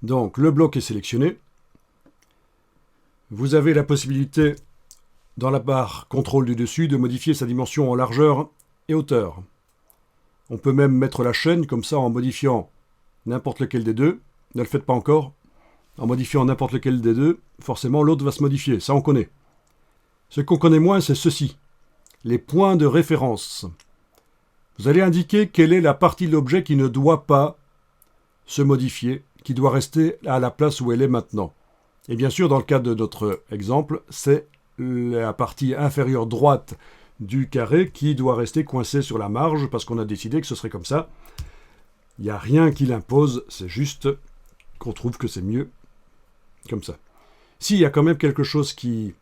Donc, le bloc est sélectionné. Vous avez la possibilité, dans la barre contrôle du dessus, de modifier sa dimension en largeur et hauteur. On peut même mettre la chaîne comme ça en modifiant n'importe lequel des deux. Ne le faites pas encore. En modifiant n'importe lequel des deux, forcément l'autre va se modifier. Ça, on connaît. Ce qu'on connaît moins, c'est ceci. Les points de référence. Vous allez indiquer quelle est la partie de l'objet qui ne doit pas se modifier, qui doit rester à la place où elle est maintenant. Et bien sûr, dans le cas de notre exemple, c'est la partie inférieure droite du carré qui doit rester coincée sur la marge parce qu'on a décidé que ce serait comme ça. Il n'y a rien qui l'impose, c'est juste qu'on trouve que c'est mieux comme ça. S'il y a quand même quelque chose qui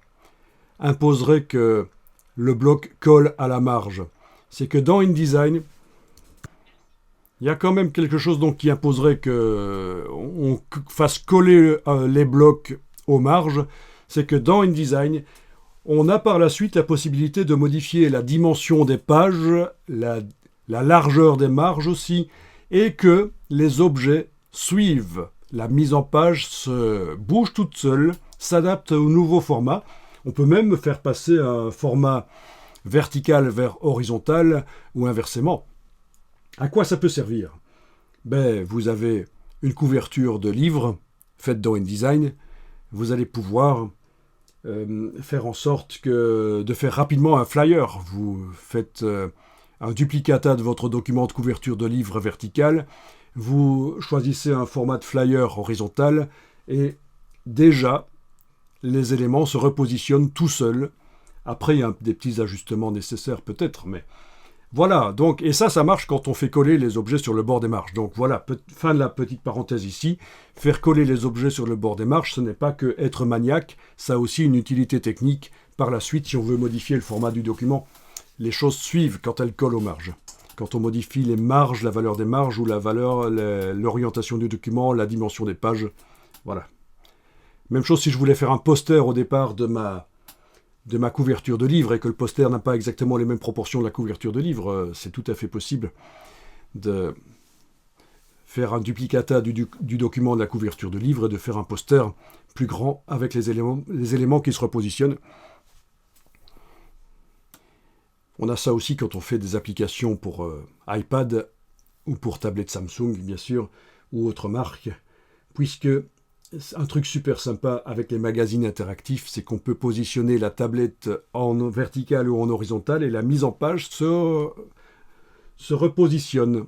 imposerait que le bloc colle à la marge, c'est que dans InDesign, il y a quand même quelque chose donc qui imposerait qu'on fasse coller les blocs aux marges, c'est que dans InDesign, on a par la suite la possibilité de modifier la dimension des pages, la largeur des marges aussi, et que les objets suivent la mise en page, se bougent toutes seules, s'adaptent au nouveau format. On peut même faire passer un format vertical vers horizontal ou inversement. À quoi ça peut servir ? Vous avez une couverture de livre faite dans InDesign. Vous allez pouvoir faire en sorte de faire rapidement un flyer. Vous faites un duplicata de votre document de couverture de livre vertical. Vous choisissez un format de flyer horizontal et déjà, les éléments se repositionnent tout seuls. Après, il y a des petits ajustements nécessaires peut-être, mais voilà. Donc, et ça marche quand on fait coller les objets sur le bord des marges. Donc voilà, fin de la petite parenthèse ici. Faire coller les objets sur le bord des marges, ce n'est pas que être maniaque, ça a aussi une utilité technique. Par la suite, si on veut modifier le format du document, les choses suivent quand elles collent aux marges. Quand on modifie les marges, la valeur des marges ou l'orientation du document, la dimension des pages, voilà. Même chose si je voulais faire un poster au départ de ma couverture de livre et que le poster n'a pas exactement les mêmes proportions de la couverture de livre, c'est tout à fait possible de faire un duplicata du document de la couverture de livre et de faire un poster plus grand avec les éléments qui se repositionnent. On a ça aussi quand on fait des applications pour iPad ou pour tablette Samsung, bien sûr, ou autre marque, puisque un truc super sympa avec les magazines interactifs, c'est qu'on peut positionner la tablette en verticale ou en horizontale et la mise en page se repositionne.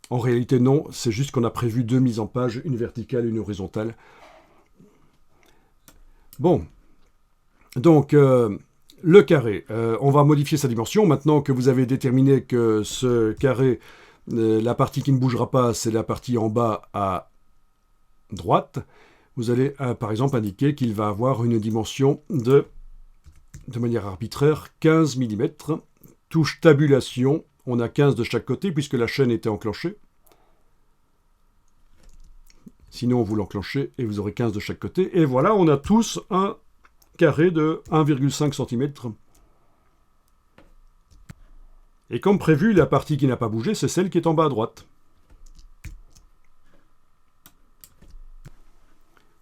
En réalité, non, c'est juste qu'on a prévu deux mises en page, une verticale et une horizontale. Bon, donc le carré, on va modifier sa dimension. Maintenant que vous avez déterminé que ce carré, la partie qui ne bougera pas, c'est la partie en bas à droite. Vous allez par exemple indiquer qu'il va avoir une dimension de manière arbitraire, 15 mm. Touche tabulation, on a 15 de chaque côté puisque la chaîne était enclenchée. Sinon, vous l'enclenchez et vous aurez 15 de chaque côté. Et voilà, on a tous un carré de 1,5 cm. Et comme prévu, la partie qui n'a pas bougé, c'est celle qui est en bas à droite.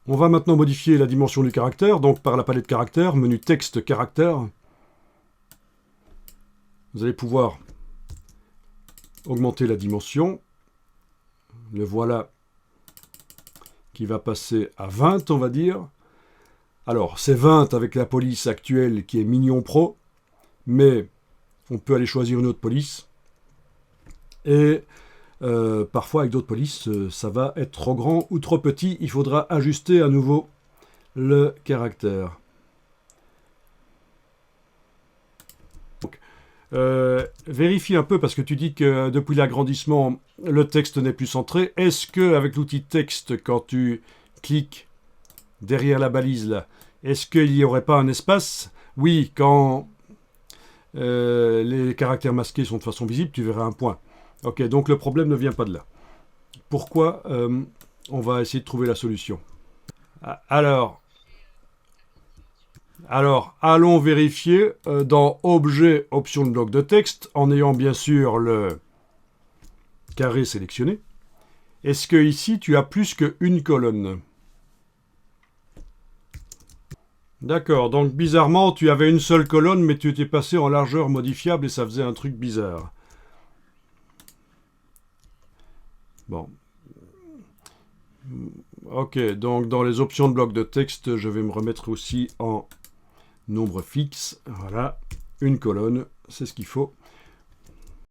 On va maintenant modifier la dimension du caractère, donc par la palette caractère, menu texte caractère. Vous allez pouvoir augmenter la dimension. Le voilà qui va passer à 20, on va dire. Alors, c'est 20 avec la police actuelle qui est Mignon Pro, mais on peut aller choisir une autre police. Et parfois, avec d'autres polices, ça va être trop grand ou trop petit. Il faudra ajuster à nouveau le caractère. Donc, vérifie un peu, parce que tu dis que depuis l'agrandissement, le texte n'est plus centré. Est-ce que avec l'outil texte, quand tu cliques derrière la balise, là, est-ce qu'il n'y aurait pas un espace ? Oui, quand les caractères masqués sont de façon visible, tu verras un point. Ok, donc le problème ne vient pas de là. Pourquoi on va essayer de trouver la solution. Alors, allons vérifier dans Objet, option de bloc de texte, en ayant bien sûr le carré sélectionné. Est-ce que ici tu as plus qu'une colonne? D'accord, donc bizarrement tu avais une seule colonne mais tu étais passé en largeur modifiable et ça faisait un truc bizarre. Bon. Ok, donc dans les options de bloc de texte, je vais me remettre aussi en nombre fixe. Voilà, une colonne, c'est ce qu'il faut.